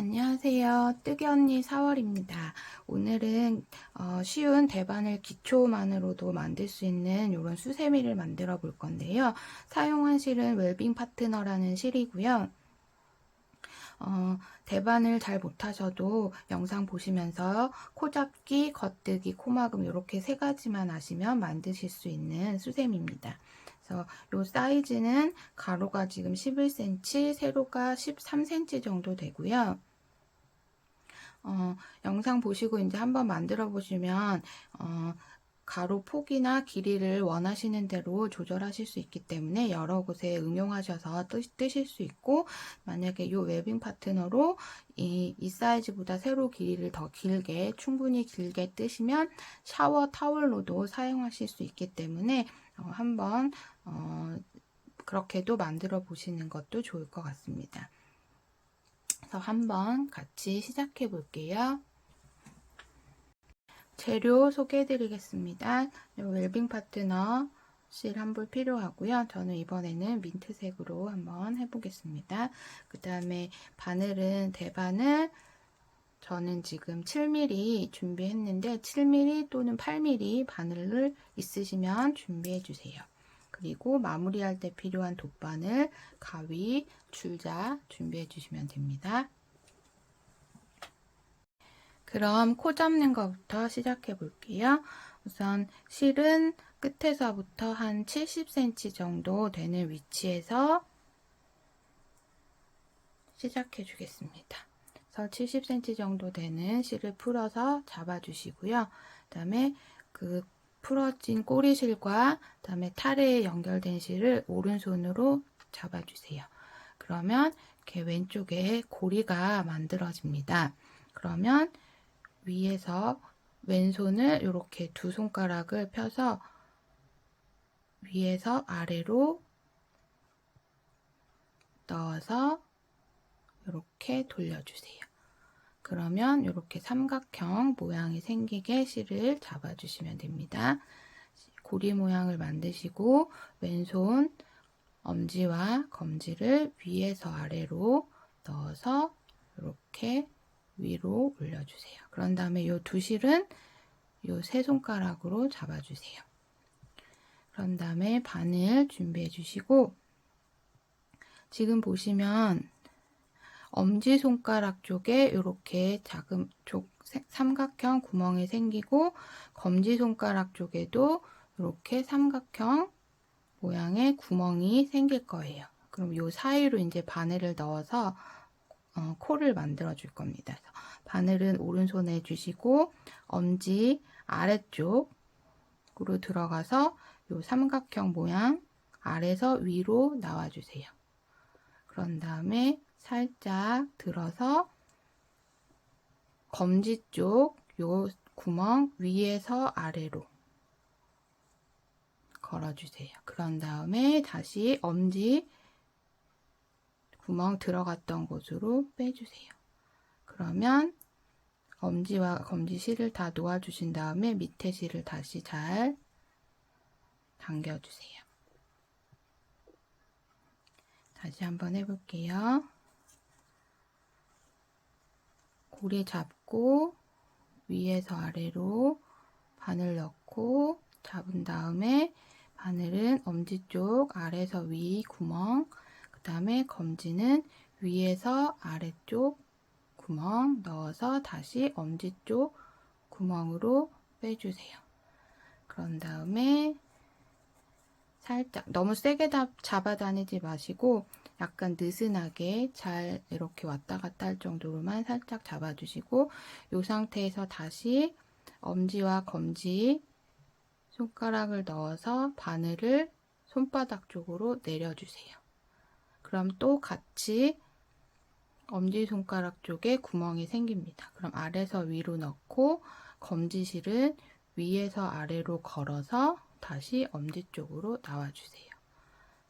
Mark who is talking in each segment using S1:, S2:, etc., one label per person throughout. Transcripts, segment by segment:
S1: 안녕하세요. 뜨개 언니 4월입니다. 오늘은 쉬운 대바늘 기초만으로도 만들 수 있는 이런 수세미를 만들어 볼 건데요. 사용한 실은 웰빙 파트너라는 실이고요. 대바늘 잘 못하셔도 영상 보시면서 코잡기, 겉뜨기, 코막음 이렇게 세 가지만 아시면 만드실 수 있는 수세미입니다. 그래서 이 사이즈는 가로가 지금 11cm, 세로가 13cm 정도 되고요. 영상 보시고 이제 한번 만들어 보시면 가로 폭이나 길이를 원하시는 대로 조절하실 수 있기 때문에 여러 곳에 응용하셔서 뜨실 수 있고, 만약에 이 웨빙 파트너로 이 사이즈보다 세로 길이를 더 길게, 충분히 길게 뜨시면 샤워 타월로도 사용하실 수 있기 때문에 한번 그렇게도 만들어 보시는 것도 좋을 것 같습니다. 그래서 한번 같이 시작해 볼게요. 재료 소개해 드리겠습니다. 웰빙 파트너 실 한 볼 필요하고요. 저는 이번에는 민트색으로 한번 해보겠습니다. 그 다음에 바늘은 대바늘, 저는 지금 7mm 준비했는데 7mm 또는 8mm 바늘을 있으시면 준비해 주세요. 그리고 마무리할 때 필요한 돗바늘, 가위, 줄자 준비해 주시면 됩니다. 그럼 코 잡는 것부터 시작해 볼게요. 우선 실은 끝에서부터 한 70cm 정도 되는 위치에서 시작해 주겠습니다. 그래서 70cm 정도 되는 실을 풀어서 잡아 주시고요. 그 다음에 그 풀어진 꼬리실과 그 다음에 타래에 연결된 실을 오른손으로 잡아 주세요. 그러면 이렇게 왼쪽에 고리가 만들어집니다. 그러면 위에서 왼손을 이렇게 두 손가락을 펴서 위에서 아래로 넣어서 이렇게 돌려주세요. 그러면 이렇게 삼각형 모양이 생기게 실을 잡아주시면 됩니다. 고리 모양을 만드시고 왼손 엄지와 검지를 위에서 아래로 넣어서 이렇게 위로 올려주세요. 그런 다음에 이 두 실은 이 세 손가락으로 잡아주세요. 그런 다음에 바늘 준비해 주시고, 지금 보시면 엄지손가락 쪽에 이렇게 작은 삼각형 구멍이 생기고, 검지손가락 쪽에도 이렇게 삼각형 모양의 구멍이 생길 거예요. 그럼 이 사이로 이제 바늘을 넣어서 코를 만들어 줄 겁니다. 바늘은 오른손에 주시고 엄지 아래쪽으로 들어가서 이 삼각형 모양 아래서 위로 나와주세요. 그런 다음에 살짝 들어서 검지 쪽 요 구멍 위에서 아래로 걸어주세요. 그런 다음에 다시 엄지 구멍 들어갔던 곳으로 빼주세요. 그러면 엄지와 검지 실을 다 놓아주신 다음에 밑에 실을 다시 잘 당겨주세요. 다시 한번 해볼게요. 고리 잡고 위에서 아래로 바늘 넣고 잡은 다음에 바늘은 엄지 쪽 아래서 위 구멍, 그 다음에 검지는 위에서 아래쪽 구멍 넣어서 다시 엄지 쪽 구멍으로 빼주세요. 그런 다음에 살짝 너무 세게 잡아 다니지 마시고 약간 느슨하게 잘 이렇게 왔다 갔다 할 정도로만 살짝 잡아주시고, 이 상태에서 다시 엄지와 검지 손가락을 넣어서 바늘을 손바닥 쪽으로 내려주세요. 그럼 또 같이 엄지손가락 쪽에 구멍이 생깁니다. 그럼 아래서 위로 넣고 검지실은 위에서 아래로 걸어서 다시 엄지 쪽으로 나와주세요.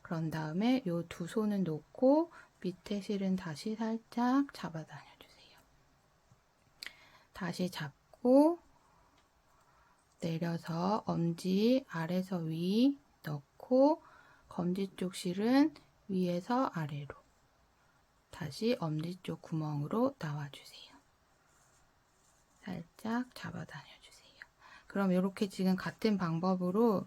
S1: 그런 다음에 이 두 손은 놓고 밑에 실은 다시 살짝 잡아 다녀주세요. 다시 잡고 내려서 엄지 아래서 위 넣고 검지 쪽 실은 위에서 아래로, 다시 엄지쪽 구멍으로 나와주세요. 살짝 잡아다녀주세요. 그럼 이렇게 지금 같은 방법으로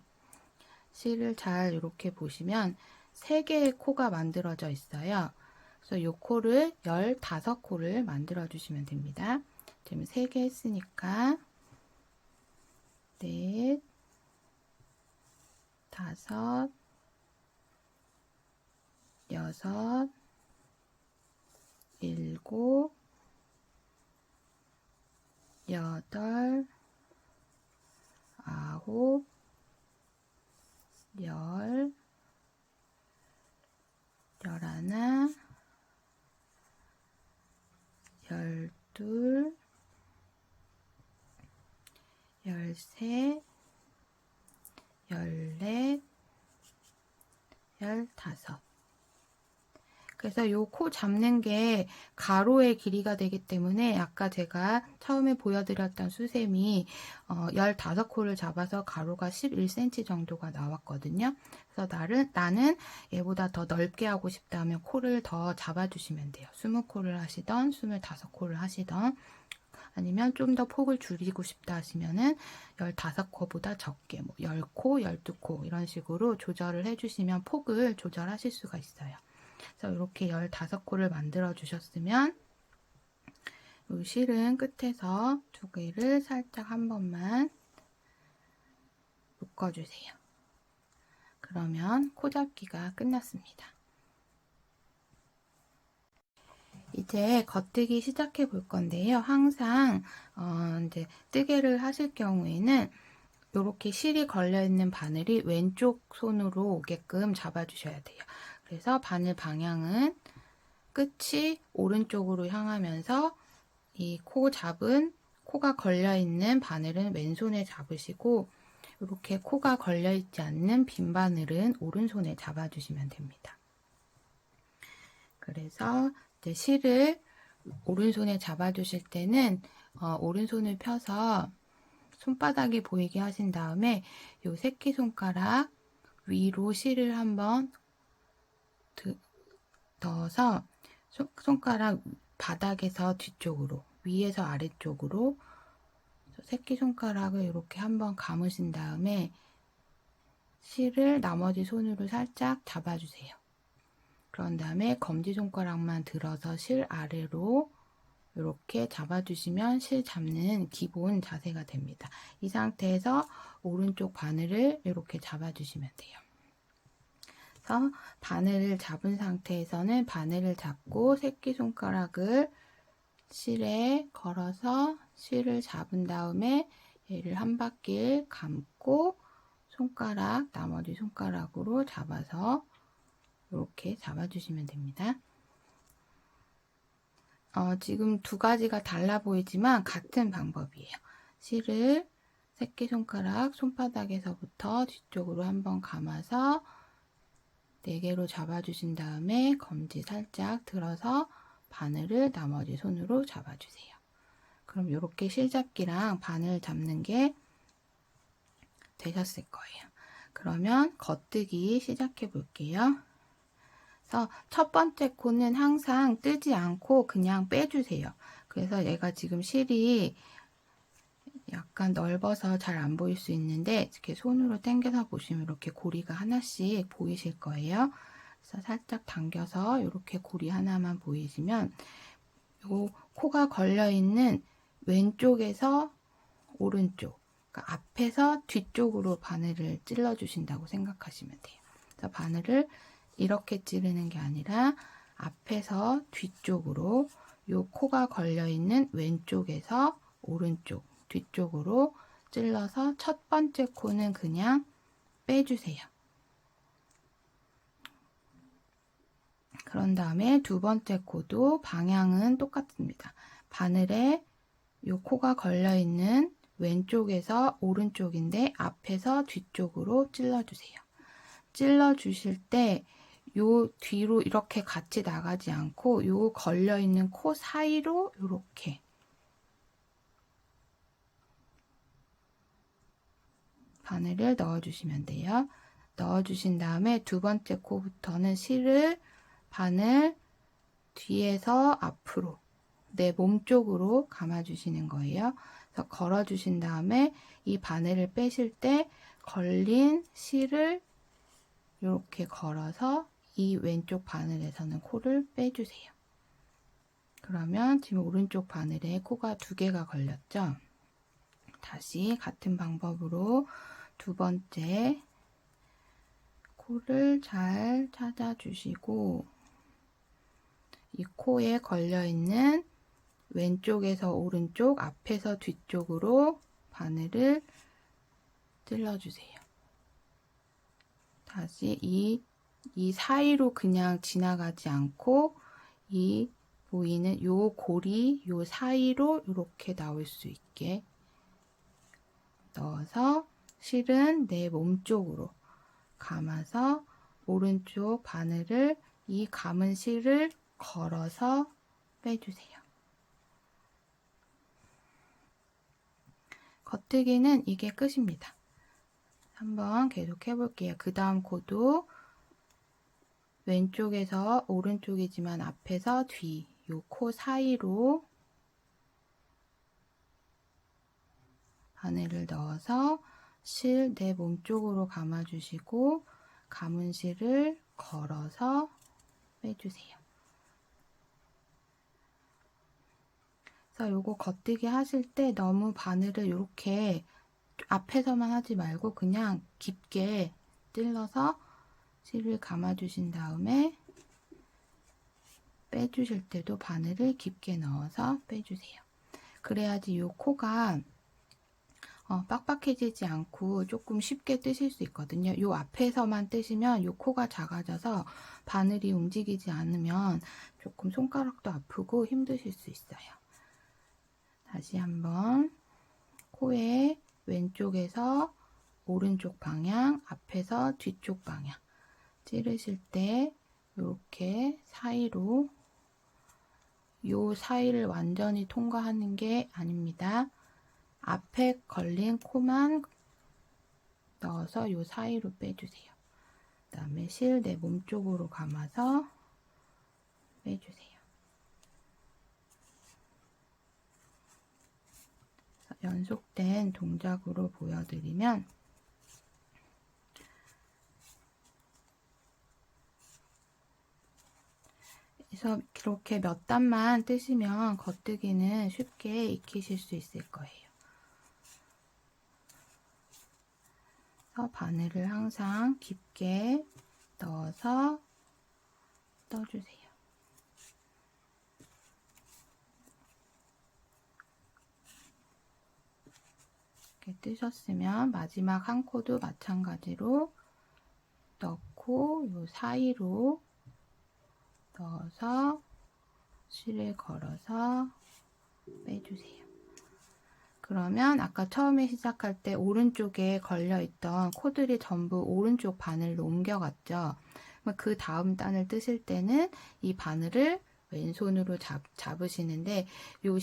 S1: 실을 잘 이렇게 보시면 3개의 코가 만들어져 있어요. 그래서 이 코를 15코를 만들어 주시면 됩니다. 지금 3개 했으니까 넷, 5, 6, 7, 8, 9, 10, 11, 12, 13, 14, 15. 그래서 요 코 잡는 게 가로의 길이가 되기 때문에 아까 제가 처음에 보여드렸던 수셈이 15코를 잡아서 가로가 11cm 정도가 나왔거든요. 그래서 나는 얘보다 더 넓게 하고 싶다면 코를 더 잡아주시면 돼요. 20코를 하시던 25코를 하시던 아니면 좀 더 폭을 줄이고 싶다 하시면은 15코보다 적게 뭐 10코, 12코 이런 식으로 조절을 해주시면 폭을 조절하실 수가 있어요. 그래서 이렇게 15코를 만들어 주셨으면 이 실은 끝에서 2개를 살짝 한 번만 묶어주세요. 그러면 코 잡기가 끝났습니다. 이제 겉뜨기 시작해 볼 건데요. 항상 이제 뜨개를 하실 경우에는 이렇게 실이 걸려있는 바늘이 왼쪽 손으로 오게끔 잡아주셔야 돼요. 그래서 바늘 방향은 끝이 오른쪽으로 향하면서 이 코가 걸려있는 바늘은 왼손에 잡으시고 이렇게 코가 걸려있지 않는 빈 바늘은 오른손에 잡아주시면 됩니다. 그래서 이제 실을 오른손에 잡아주실 때는 오른손을 펴서 손바닥이 보이게 하신 다음에 이 새끼손가락 위로 실을 한번 넣어서 손가락 바닥에서 뒤쪽으로 위에서 아래쪽으로 새끼손가락을 이렇게 한번 감으신 다음에 실을 나머지 손으로 살짝 잡아주세요. 그런 다음에 검지손가락만 들어서 실 아래로 이렇게 잡아주시면 실 잡는 기본 자세가 됩니다. 이 상태에서 오른쪽 바늘을 이렇게 잡아주시면 돼요. 그래서 바늘을 잡은 상태에서는 바늘을 잡고 새끼손가락을 실에 걸어서 실을 잡은 다음에 얘를 한 바퀴 감고 나머지 손가락으로 잡아서 이렇게 잡아주시면 됩니다. 지금 2가지가 달라 보이지만 같은 방법이에요. 실을 새끼손가락 손바닥에서부터 뒤쪽으로 한번 감아서 4개로 잡아주신 다음에 검지 살짝 들어서 바늘을 나머지 손으로 잡아주세요. 그럼 이렇게 실잡기랑 바늘 잡는 게 되셨을 거예요. 그러면 겉뜨기 시작해 볼게요. 그래서 첫 번째 코는 항상 뜨지 않고 그냥 빼주세요. 그래서 얘가 지금 실이 약간 넓어서 잘 안 보일 수 있는데 이렇게 손으로 당겨서 보시면 이렇게 고리가 하나씩 보이실 거예요. 그래서 살짝 당겨서 이렇게 고리 하나만 보이시면 요 코가 걸려있는 왼쪽에서 오른쪽, 그러니까 앞에서 뒤쪽으로 바늘을 찔러 주신다고 생각하시면 돼요. 그래서 바늘을 이렇게 찌르는 게 아니라 앞에서 뒤쪽으로 요 코가 걸려있는 왼쪽에서 오른쪽, 뒤쪽으로 찔러서 첫 번째 코는 그냥 빼주세요. 그런 다음에 두 번째 코도 방향은 똑같습니다. 바늘에 요 코가 걸려있는 왼쪽에서 오른쪽인데 앞에서 뒤쪽으로 찔러주세요. 찔러주실 때 요 뒤로 이렇게 같이 나가지 않고 요 걸려있는 코 사이로 이렇게 바늘을 넣어주시면 돼요. 넣어주신 다음에 두 번째 코부터는 실을 바늘 뒤에서 앞으로 내 몸 쪽으로 감아주시는 거예요. 그래서 걸어주신 다음에 이 바늘을 빼실 때 걸린 실을 이렇게 걸어서 이 왼쪽 바늘에서는 코를 빼주세요. 그러면 지금 오른쪽 바늘에 코가 2개가 걸렸죠? 다시 같은 방법으로 두 번째 코를 잘 찾아주시고 이 코에 걸려있는 왼쪽에서 오른쪽, 앞에서 뒤쪽으로 바늘을 찔러주세요. 다시 이 사이로 그냥 지나가지 않고 이 보이는 요 고리 요 사이로 이렇게 나올 수 있게 넣어서 실은 내 몸 쪽으로 감아서 오른쪽 바늘을 이 감은 실을 걸어서 빼주세요. 겉뜨기는 이게 끝입니다. 한번 계속 해볼게요. 그 다음 코도 왼쪽에서 오른쪽이지만 앞에서 뒤, 요 코 사이로 바늘을 넣어서 실 내 몸 쪽으로 감아주시고 감은 실을 걸어서 빼주세요. 그래서 요거 겉뜨기 하실 때 너무 바늘을 이렇게 앞에서만 하지 말고 그냥 깊게 찔러서 실을 감아주신 다음에 빼주실 때도 바늘을 깊게 넣어서 빼주세요. 그래야지 요 코가 빡빡해지지 않고 조금 쉽게 뜨실 수 있거든요. 요 앞에서만 뜨시면 요 코가 작아져서 바늘이 움직이지 않으면 조금 손가락도 아프고 힘드실 수 있어요. 다시 한번 코에 왼쪽에서 오른쪽 방향, 앞에서 뒤쪽 방향 찌르실 때 이렇게 사이로 요 사이를 완전히 통과하는 게 아닙니다. 앞에 걸린 코만 넣어서 요 사이로 빼주세요. 그 다음에 실 내 몸 쪽으로 감아서 빼주세요. 연속된 동작으로 보여드리면 그래서 이렇게 몇 단만 뜨시면 겉뜨기는 쉽게 익히실 수 있을 거예요. 그래서 바늘을 항상 깊게 넣어서 떠주세요. 이렇게 뜨셨으면 마지막 한 코도 마찬가지로 넣고 요 사이로 넣어서 실을 걸어서 빼주세요. 그러면 아까 처음에 시작할 때 오른쪽에 걸려있던 코들이 전부 오른쪽 바늘로 옮겨갔죠. 그 다음 단을 뜨실 때는 이 바늘을 왼손으로 잡으시는데 요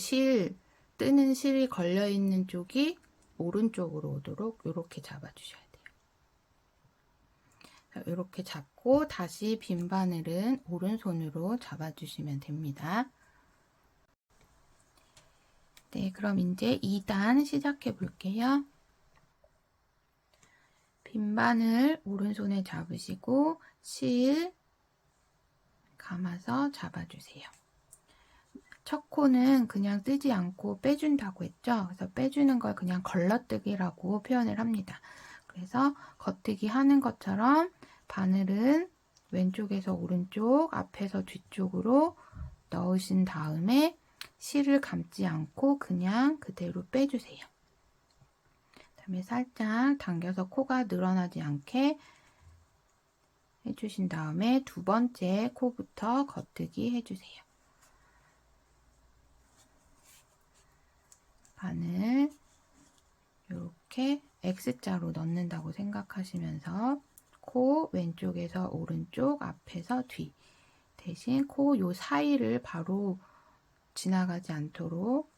S1: 뜨는 실이 걸려있는 쪽이 오른쪽으로 오도록 이렇게 잡아주셔야 돼요. 이렇게 잡고 다시 빈 바늘은 오른손으로 잡아주시면 됩니다. 네, 그럼 이제 2단 시작해 볼게요. 빈 바늘 오른손에 잡으시고 실 감아서 잡아주세요. 첫 코는 그냥 뜨지 않고 빼준다고 했죠. 그래서 빼주는 걸 그냥 걸러뜨기라고 표현을 합니다. 그래서 겉뜨기 하는 것처럼 바늘은 왼쪽에서 오른쪽, 앞에서 뒤쪽으로 넣으신 다음에 실을 감지 않고 그냥 그대로 빼주세요. 그다음에 살짝 당겨서 코가 늘어나지 않게 해주신 다음에 두 번째 코부터 겉뜨기 해주세요. 바늘 이렇게 X자로 넣는다고 생각하시면서 코 왼쪽에서 오른쪽, 앞에서 뒤 대신 코 요 사이를 바로 지나가지 않도록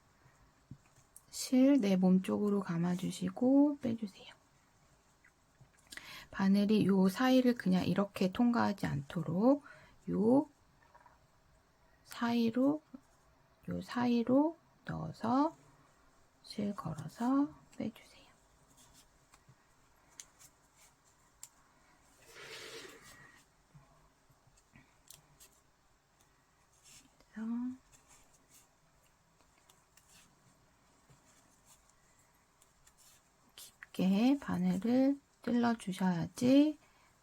S1: 실 내 몸 쪽으로 감아주시고 빼주세요. 바늘이 요 사이를 그냥 이렇게 통과하지 않도록 요 요 사이로 넣어서 실 걸어서 빼주세요. 그래서 깊게 바늘을 찔러 주셔야지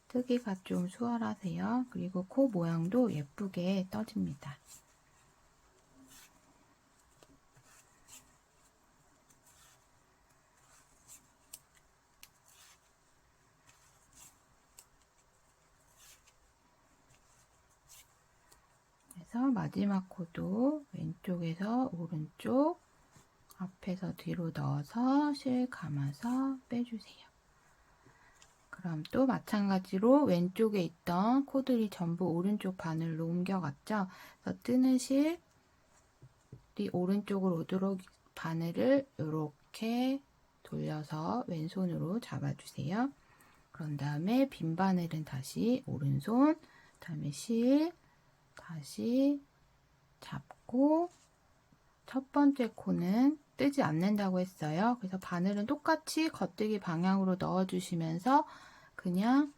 S1: 뜨기가 좀 수월하세요. 그리고 코 모양도 예쁘게 떠집니다. 그래서 마지막 코도 왼쪽에서 오른쪽, 앞에서 뒤로 넣어서 실 감아서 빼주세요. 그럼 또 마찬가지로 왼쪽에 있던 코들이 전부 오른쪽 바늘로 옮겨갔죠. 그래서 뜨는 실이 오른쪽으로 오도록 바늘을 이렇게 돌려서 왼손으로 잡아주세요. 그런 다음에 빈 바늘은 다시 오른손, 그 다음에 실 다시 잡고, 첫 번째 코는 뜨지 않는다고 했어요. 그래서 바늘은 똑같이 겉뜨기 방향으로 넣어주시면서 그냥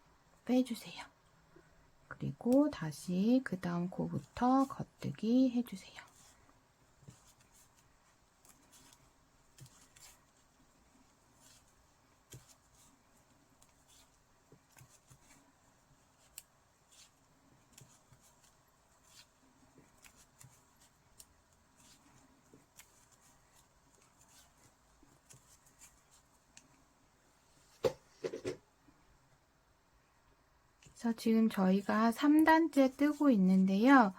S1: 빼주세요. 그리고 다시 그 다음 코부터 겉뜨기 해주세요. 그래서 지금 저희가 3단째 뜨고 있는데요.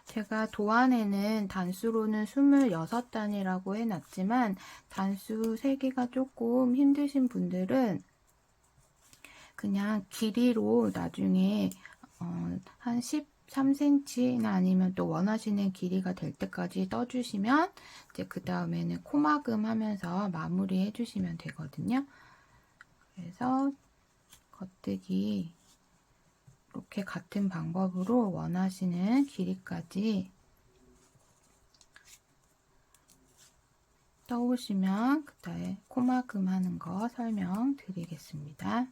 S1: 제가 도안에는 단수로는 26단이라고 해놨지만 단수 세기가 조금 힘드신 분들은 그냥 길이로 나중에 한 13cm나 아니면 또 원하시는 길이가 될 때까지 떠주시면 이제 그 다음에는 코막음 하면서 마무리 해주시면 되거든요. 그래서 겉뜨기 이렇게 같은 방법으로 원하시는 길이까지 떠오시면 그다음에 코막음 하는 거 설명드리겠습니다.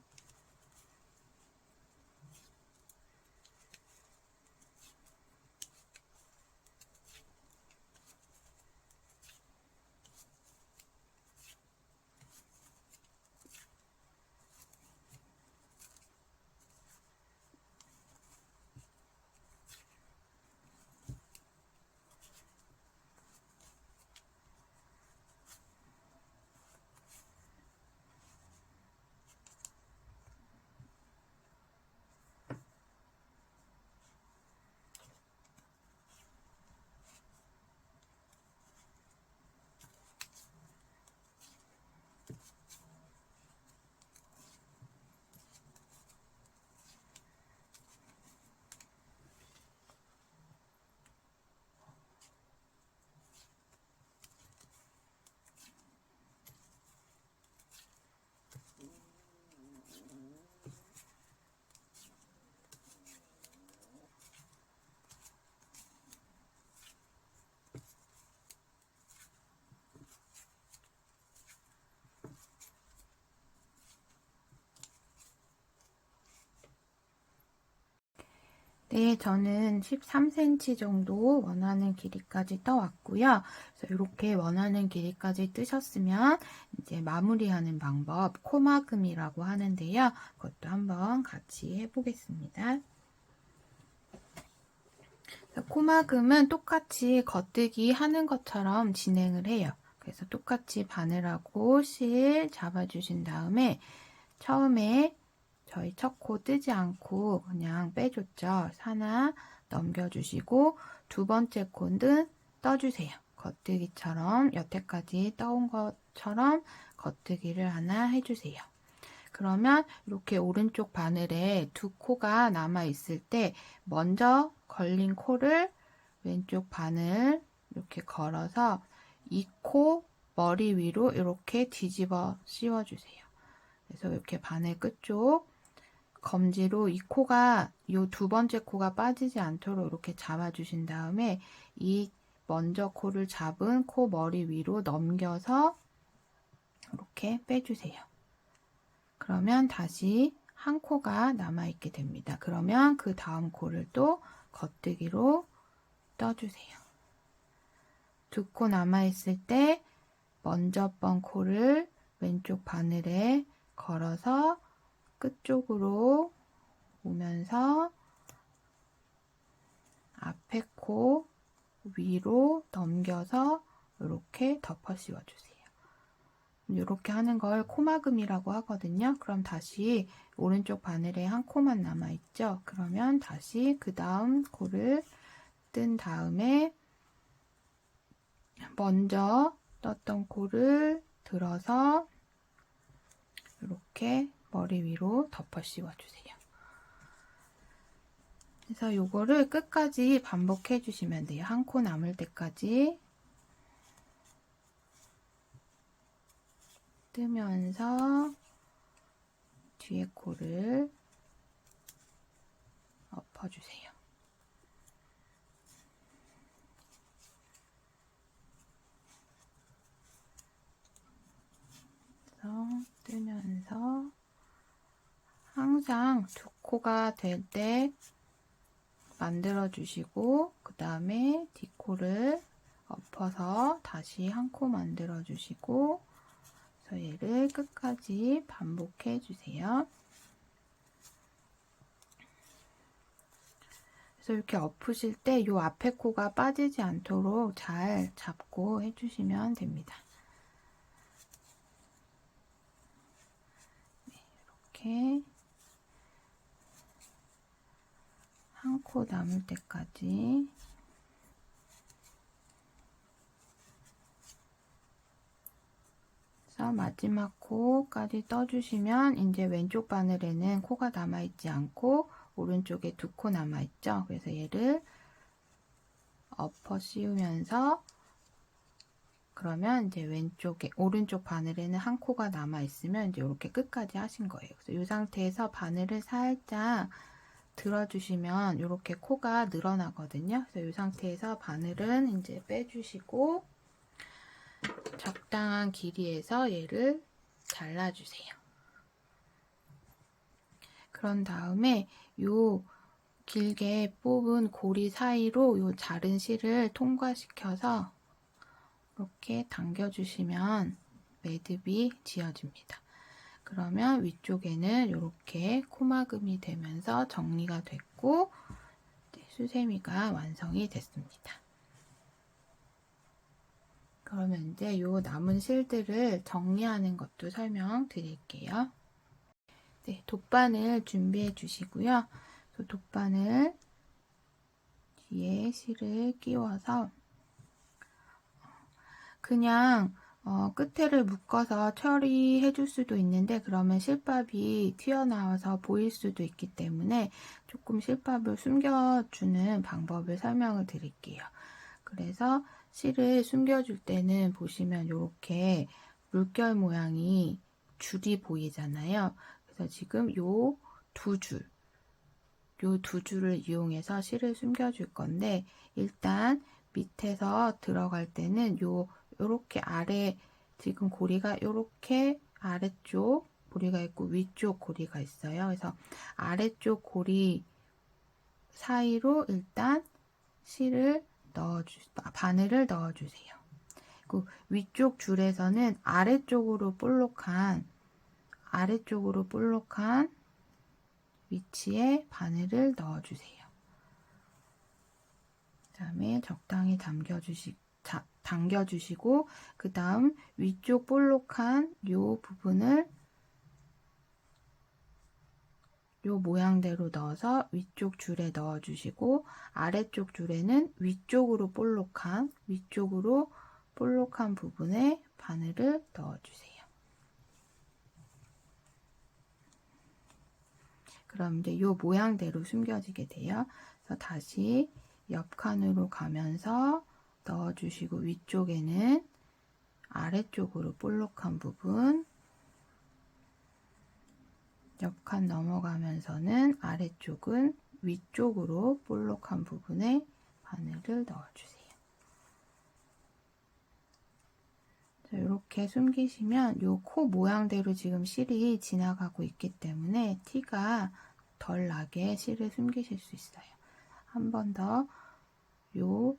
S1: 네, 저는 13cm 정도 원하는 길이까지 떠왔고요. 그래서 이렇게 원하는 길이까지 뜨셨으면 이제 마무리하는 방법, 코막음이라고 하는데요. 그것도 한번 같이 해보겠습니다. 코막음은 똑같이 겉뜨기 하는 것처럼 진행을 해요. 그래서 똑같이 바늘하고 실 잡아주신 다음에 처음에 저희 첫 코 뜨지 않고 그냥 빼줬죠. 하나 넘겨주시고 두 번째 코는 떠주세요. 겉뜨기처럼 여태까지 떠온 것처럼 겉뜨기를 하나 해주세요. 그러면 이렇게 오른쪽 바늘에 두 코가 남아 있을 때 먼저 걸린 코를 왼쪽 바늘 이렇게 걸어서 이 코 머리 위로 이렇게 뒤집어 씌워주세요. 그래서 이렇게 바늘 끝쪽 검지로 이 코가, 요 두 번째 코가 빠지지 않도록 이렇게 잡아주신 다음에 이 먼저 코를 잡은 코 머리 위로 넘겨서 이렇게 빼주세요. 그러면 다시 한 코가 남아있게 됩니다. 그러면 그 다음 코를 또 겉뜨기로 떠주세요. 두 코 남아있을 때 먼저 번 코를 왼쪽 바늘에 걸어서 끝쪽으로 오면서 앞에 코 위로 넘겨서 이렇게 덮어 씌워주세요. 이렇게 하는 걸 코막음이라고 하거든요. 그럼 다시 오른쪽 바늘에 한 코만 남아있죠. 그러면 다시 그 다음 코를 뜬 다음에 먼저 떴던 코를 들어서 이렇게 머리 위로 덮어 씌워주세요. 그래서 요거를 끝까지 반복해 주시면 돼요. 한 코 남을 때까지 뜨면서 뒤에 코를 엎어주세요. 그래서 뜨면서 항상 두 코가 될 때 만들어 주시고 그 다음에 뒷코를 엎어서 다시 한 코 만들어 주시고 그래서 얘를 끝까지 반복해 주세요. 그래서 이렇게 엎으실 때 이 앞에 코가 빠지지 않도록 잘 잡고 해주시면 됩니다. 네, 이렇게 한 코 남을 때까지 그래서 마지막 코까지 떠주시면 이제 왼쪽 바늘에는 코가 남아있지 않고 오른쪽에 두 코 남아있죠. 그래서 얘를 엎어 씌우면서 그러면 이제 왼쪽에 오른쪽 바늘에는 한 코가 남아있으면 이제 이렇게 끝까지 하신 거예요. 그래서 이 상태에서 바늘을 살짝 들어주시면 이렇게 코가 늘어나거든요. 그래서 이 상태에서 바늘은 이제 빼주시고 적당한 길이에서 얘를 잘라주세요. 그런 다음에 요 길게 뽑은 고리 사이로 요 자른 실을 통과시켜서 이렇게 당겨주시면 매듭이 지어집니다. 그러면 위쪽에는 이렇게 코막음이 되면서 정리가 됐고 수세미가 완성이 됐습니다. 그러면 이제 요 남은 실들을 정리하는 것도 설명드릴게요. 네, 돗바늘 준비해 주시고요. 돗바늘 뒤에 실을 끼워서 그냥 끝에를 묶어서 처리해 줄 수도 있는데 그러면 실밥이 튀어나와서 보일 수도 있기 때문에 조금 실밥을 숨겨주는 방법을 설명을 드릴게요. 그래서 실을 숨겨줄 때는 보시면 이렇게 물결 모양이 줄이 보이잖아요. 그래서 지금 요 두 줄을 이용해서 실을 숨겨줄 건데 일단 밑에서 들어갈 때는 요렇게 아래 지금 고리가 요렇게 아래쪽 고리가 있고 위쪽 고리가 있어요. 그래서 아래쪽 고리 사이로 일단 바늘을 넣어주세요. 그 위쪽 줄에서는 아래쪽으로 볼록한 위치에 바늘을 넣어주세요. 그 다음에 적당히 당겨주시고 그 다음 위쪽 볼록한 요 부분을 요 모양대로 넣어서 위쪽 줄에 넣어주시고 아래쪽 줄에는 위쪽으로 볼록한 부분에 바늘을 넣어주세요. 그럼 이제 요 모양대로 숨겨지게 돼요. 그래서 다시 옆칸으로 가면서 넣어주시고 위쪽에는 아래쪽으로 볼록한 부분 옆칸 넘어가면서는 아래쪽은 위쪽으로 볼록한 부분에 바늘을 넣어주세요. 이렇게 숨기시면 요 코 모양대로 지금 실이 지나가고 있기 때문에 티가 덜 나게 실을 숨기실 수 있어요. 한 번 더 요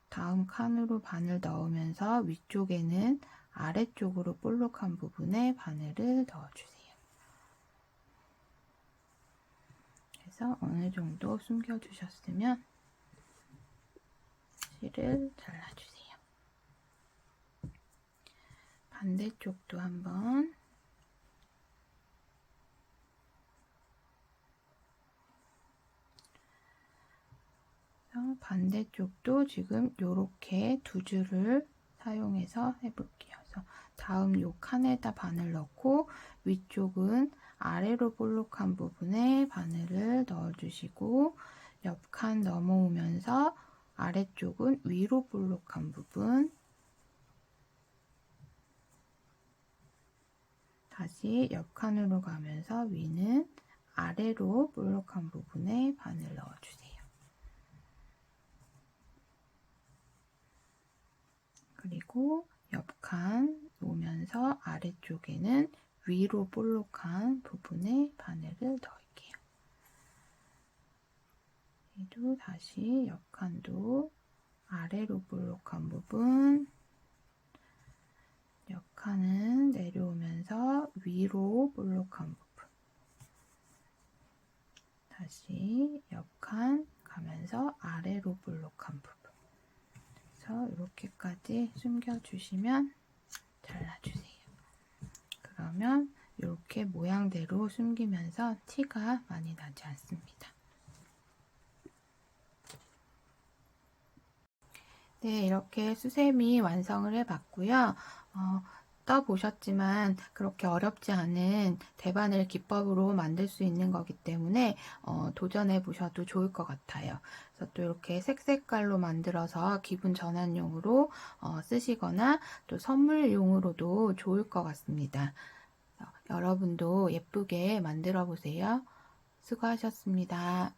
S1: 다음 칸으로 바늘 넣으면서 위쪽에는 아래쪽으로 볼록한 부분에 바늘을 넣어주세요. 그래서 어느 정도 숨겨주셨으면 실을 잘라주세요. 반대쪽도 한번 반대쪽도 지금 이렇게 두 줄을 사용해서 해볼게요. 그래서 다음 요 칸에다 바늘 넣고 위쪽은 아래로 볼록한 부분에 바늘을 넣어주시고 옆 칸 넘어오면서 아래쪽은 위로 볼록한 부분, 다시 옆 칸으로 가면서 위는 아래로 볼록한 부분에 바늘 넣어주세요. 그리고 옆칸 오면서 아래쪽에는 위로 볼록한 부분에 바늘을 넣을게요. 얘도 다시 옆칸도 아래로 볼록한 부분, 옆칸은 내려오면서 위로 볼록한 부분, 다시 옆칸 가면서 아래로 볼록한 부분. 이렇게까지 숨겨주시면 잘라주세요. 그러면 이렇게 모양대로 숨기면서 티가 많이 나지 않습니다. 네, 이렇게 수세미 완성을 해봤고요. 떠보셨지만 그렇게 어렵지 않은 대바늘 기법으로 만들 수 있는 거기 때문에 도전해 보셔도 좋을 것 같아요. 그래서 또 이렇게 색깔로 만들어서 기분 전환용으로 쓰시거나 또 선물용으로도 좋을 것 같습니다. 여러분도 예쁘게 만들어 보세요. 수고하셨습니다.